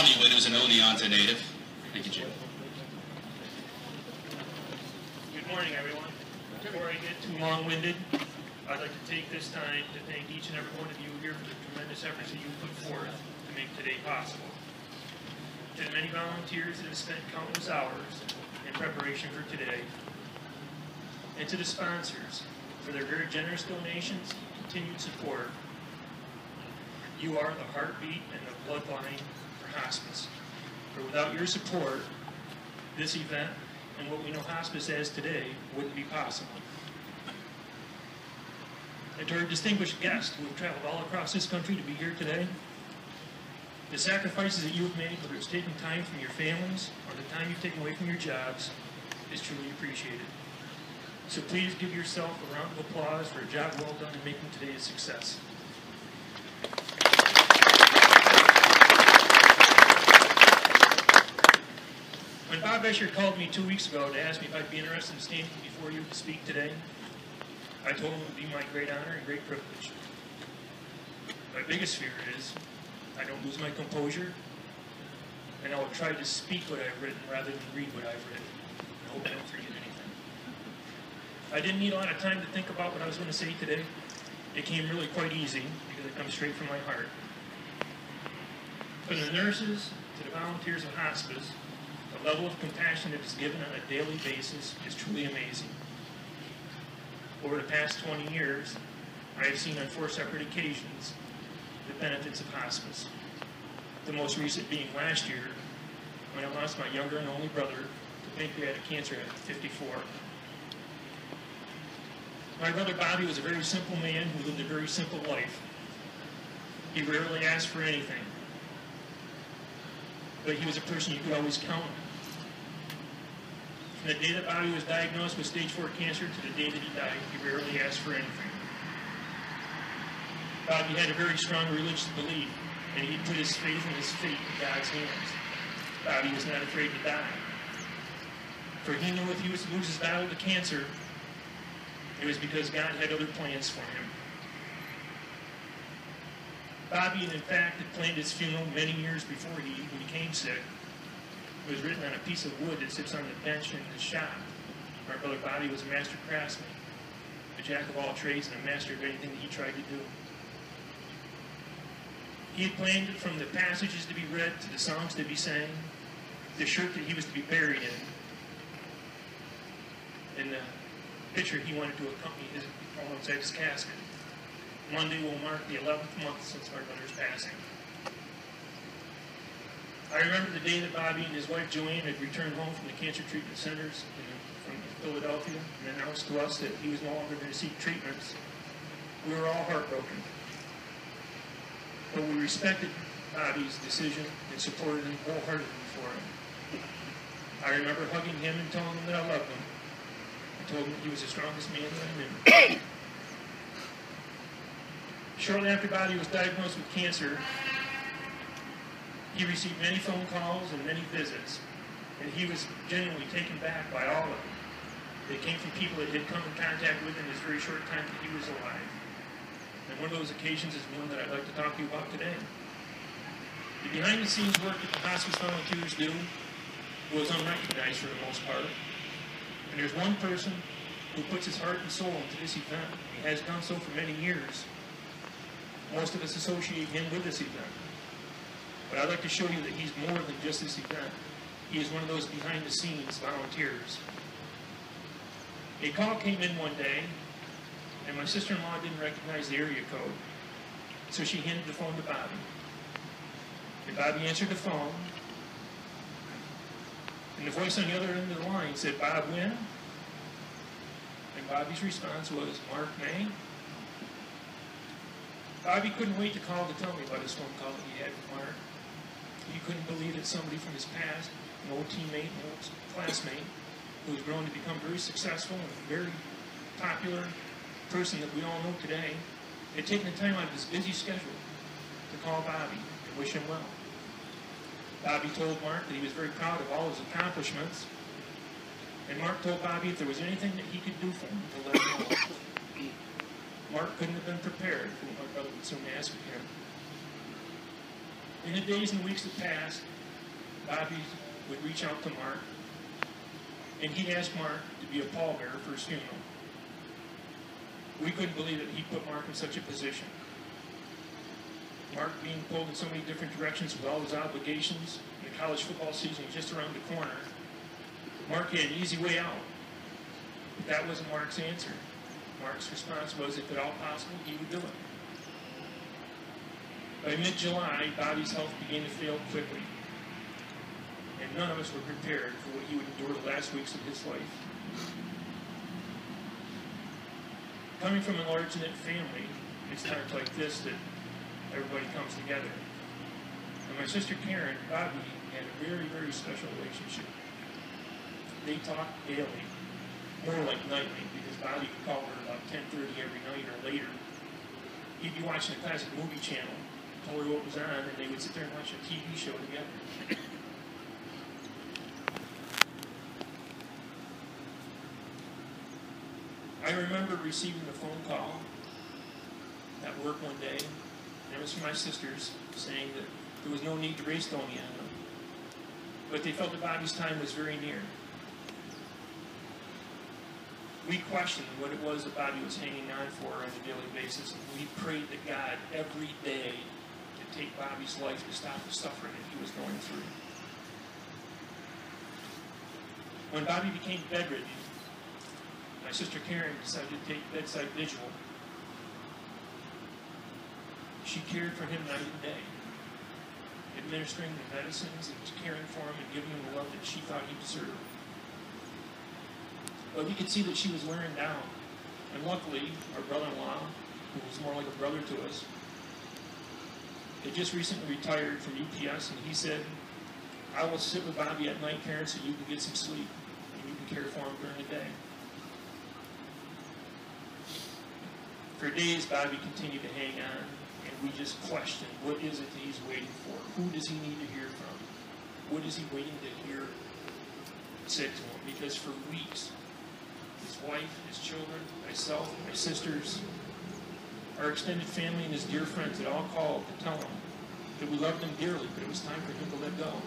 Bobby Winn, who's an Oneonta native. Thank you, Jim. Good morning, everyone. Before I get too long-winded, I'd like to take this time to thank each and every one of you here for the tremendous efforts that you put forth to make today possible. To the many volunteers that have spent countless hours in preparation for today, and to the sponsors for their very generous donations and continued support. You are the heartbeat and the bloodline for hospice. For without your support, this event and what we know hospice as today wouldn't be possible. And to our distinguished guests who have traveled all across this country to be here today, the sacrifices that you have made, whether it's taking time from your families or the time you've taken away from your jobs, is truly appreciated. So please give yourself a round of applause for a job well done in making today a success. When Bob Escher called me 2 weeks ago to ask me if I'd be interested in standing before you to speak today, I told him it would be my great honor and great privilege. My biggest fear is I don't lose my composure, and I will try to speak what I've written rather than read what I've written. I hope I don't forget anything. I didn't need a lot of time to think about what I was going to say today. It came really quite easy because it comes straight from my heart. From the nurses to the volunteers of hospice, the level of compassion that is given on a daily basis is truly amazing. Over the past 20 years, I have seen on 4 separate occasions the benefits of hospice. The most recent being last year, when I lost my younger and only brother to pancreatic cancer at 54. My brother Bobby was a very simple man who lived a very simple life. He rarely asked for anything, but he was a person you could always count on. From the day that Bobby was diagnosed with stage 4 cancer to the day that he died, he rarely asked for anything. Bobby had a very strong religious belief, and he put his faith and his fate in God's hands. Bobby was not afraid to die. For he knew if he was to lose his battle to cancer, it was because God had other plans for him. Bobby, in fact, had planned his funeral many years before he even became sick. It was written on a piece of wood that sits on the bench in his shop. My brother Bobby was a master craftsman, a jack of all trades, and a master of anything that he tried to do. He had planned it from the passages to be read to the songs to be sang, the shirt that he was to be buried in, and the picture he wanted to accompany his alongside his casket. Monday will mark the 11th month since my brother's passing. I remember the day that Bobby and his wife Joanne had returned home from the cancer treatment centers from Philadelphia and announced to us that he was no longer going to seek treatments. We were all heartbroken. But we respected Bobby's decision and supported him wholeheartedly for him. I remember hugging him and telling him that I loved him. I told him that he was the strongest man that I knew. Shortly after Bobby was diagnosed with cancer, he received many phone calls and many visits, and he was genuinely taken back by all of them. They came from people that he had come in contact with in his very short time that he was alive. And one of those occasions is one that I'd like to talk to you about today. The behind-the-scenes work that the hospice volunteers do was unrecognized for the most part. And there's one person who puts his heart and soul into this event. He has done so for many years. Most of us associate him with this event. But I'd like to show you that he's more than just this event. He is one of those behind-the-scenes volunteers. A call came in one day, and my sister-in-law didn't recognize the area code. So she handed the phone to Bobby. And Bobby answered the phone, and the voice on the other end of the line said, "Bob Winn?" And Bobby's response was, "Mark May?" Bobby couldn't wait to call to tell me about his phone call that he had with Mark. He couldn't believe that somebody from his past, an old teammate, an old classmate, who has grown to become very successful and a very popular person that we all know today, had taken the time out of his busy schedule to call Bobby and wish him well. Bobby told Mark that he was very proud of all his accomplishments, and Mark told Bobby if there was anything that he could do for him to let him know. Mark couldn't have been prepared for what my brother would soon ask of him. In the days and weeks that passed, Bobby would reach out to Mark, and he'd ask Mark to be a pallbearer for his funeral. We couldn't believe that he put Mark in such a position. Mark being pulled in so many different directions with all his obligations, and the college football season was just around the corner. Mark had an easy way out, but that wasn't Mark's answer. Mark's response was, if at all possible, he would do it. By mid-July, Bobby's health began to fail quickly, and none of us were prepared for what he would endure the last weeks of his life. Coming from a large-knit family, it's times like this that everybody comes together. And my sister Karen and Bobby had a very, very special relationship. They talked daily, more like nightly, because Bobby could call her about 10:30 every night or later. He'd be watching a classic movie channel, told her what was on, and they would sit there and watch a TV show together. I remember receiving a phone call at work one day, and it was from my sisters, saying that there was no need to raise Tony on them, but they felt that Bobby's time was very near. We questioned what it was that Bobby was hanging on for on a daily basis, and we prayed to God every day to take Bobby's life, to stop the suffering that he was going through. When Bobby became bedridden, my sister Karen decided to take bedside vigil. She cared for him night and day, administering the medicines and caring for him and giving him the love that she thought he deserved. But we could see that she was wearing down. And luckily, our brother-in-law, who was more like a brother to us, had just recently retired from UPS, and he said, I will sit with Bobby at night, Karen, so you can get some sleep, and you can care for him during the day. For days, Bobby continued to hang on, and we just questioned, what is it that he's waiting for? Who does he need to hear from? What is he waiting to hear said to him? Because for weeks, his wife, his children, myself, my sisters, our extended family, and his dear friends had all called to tell him that we loved him dearly, but it was time for him to let go.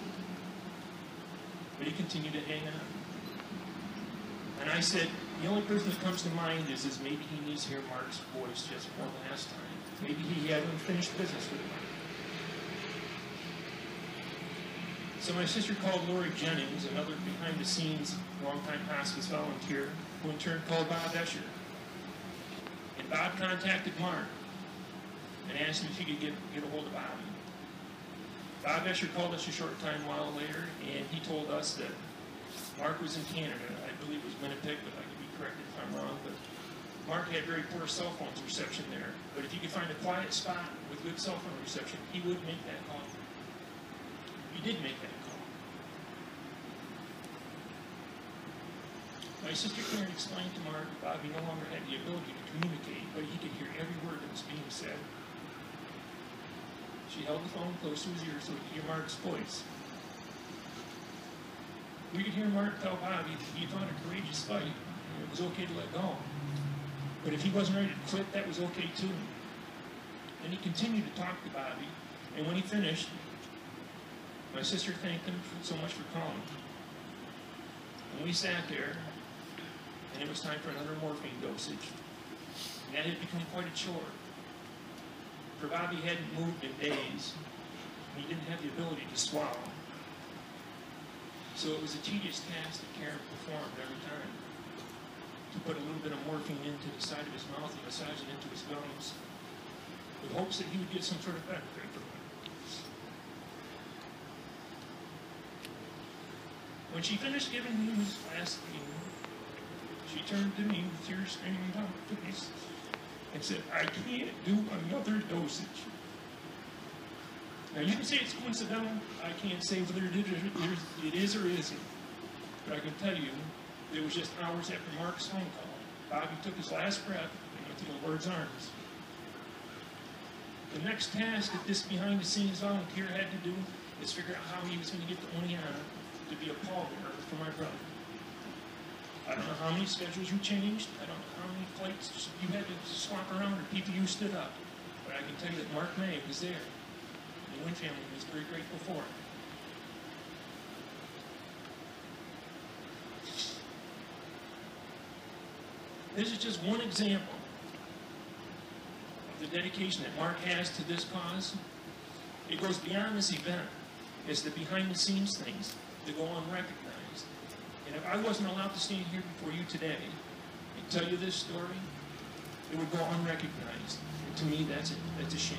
But he continued to hang on. And I said, the only person that comes to mind is maybe he needs to hear Mark's voice just one last time. Maybe he had unfinished business with Mark. So my sister called Lori Jennings, another behind-the-scenes, longtime hospice volunteer, who in turn called Bob Escher. And Bob contacted Mark and asked him if he could get a hold of Bobby. Bob Escher called us a short time while later, and he told us that Mark was in Canada. I believe it was Winnipeg, but I could be corrected if I'm wrong. But Mark had very poor cell phone reception there. But if he could find a quiet spot with good cell phone reception, he would make that call. He did make that call. My sister Karen explained to Mark that Bobby no longer had the ability to communicate, but he could hear every word that was being said. She held the phone close to his ear so he could hear Mark's voice. We could hear Mark tell Bobby that he fought a courageous fight, and it was okay to let go. But if he wasn't ready to quit, that was okay too. And he continued to talk to Bobby, and when he finished, my sister thanked him so much for calling. And we sat there, and it was time for another morphine dosage. And that had become quite a chore. For Bobby hadn't moved in days, and he didn't have the ability to swallow. So it was a tedious task that Karen performed every time, to put a little bit of morphine into the side of his mouth and massage it into his gums, with hopes that he would get some sort of benefit from it. When she finished giving him his last thing, she turned to me with tears streaming down her face and said, I can't do another dosage. Now, you can say it's coincidental. I can't say whether it is or isn't. But I can tell you, it was just hours after Mark's phone call. Bobby took his last breath and went to the Lord's arms. The next task that this behind-the-scenes volunteer had to do is figure out how he was going to get to Oneonta to be a pallbearer for my brother. I don't know how many schedules you changed. I don't know how many flights you had to swap around or people you stood up. But I can tell you that Mark May was there. The Winn family was very grateful for it. This is just one example of the dedication that Mark has to this cause. It goes beyond this event. It's the behind-the-scenes things that go unrecognized. And if I wasn't allowed to stand here before you today and tell you this story, it would go unrecognized. And to me, that's a shame.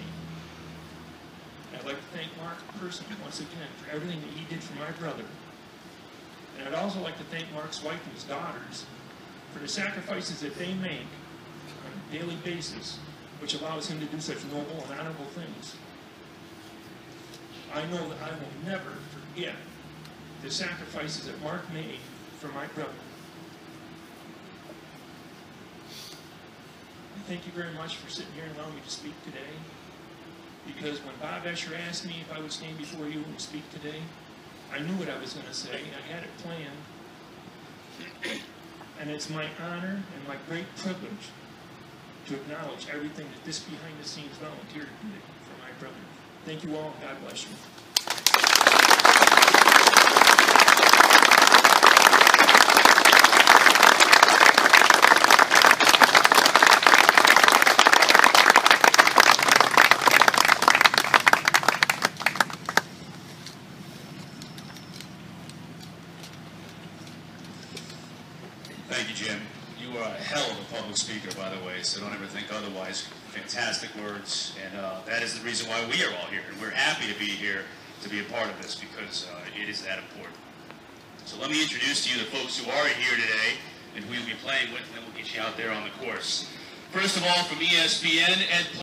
And I'd like to thank Mark personally once again for everything that he did for my brother. And I'd also like to thank Mark's wife and his daughters for the sacrifices that they make on a daily basis, which allows him to do such noble and honorable things. I know that I will never forget the sacrifices that Mark made for my brother. And thank you very much for sitting here and allowing me to speak today. Because when Bob Escher asked me if I would stand before you and speak today, I knew what I was going to say. I had it planned. And it's my honor and my great privilege to acknowledge everything that this behind-the-scenes volunteer did for my brother. Thank you all. God bless you. Thank you, Jim. You are a hell of a public speaker, by the way, so don't ever think otherwise. Fantastic words, and that is the reason why we are all here. And we're happy to be here to be a part of this because it is that important. So let me introduce to you the folks who are here today and who we'll be playing with, and then we'll get you out there on the course. First of all, from ESPN, Ed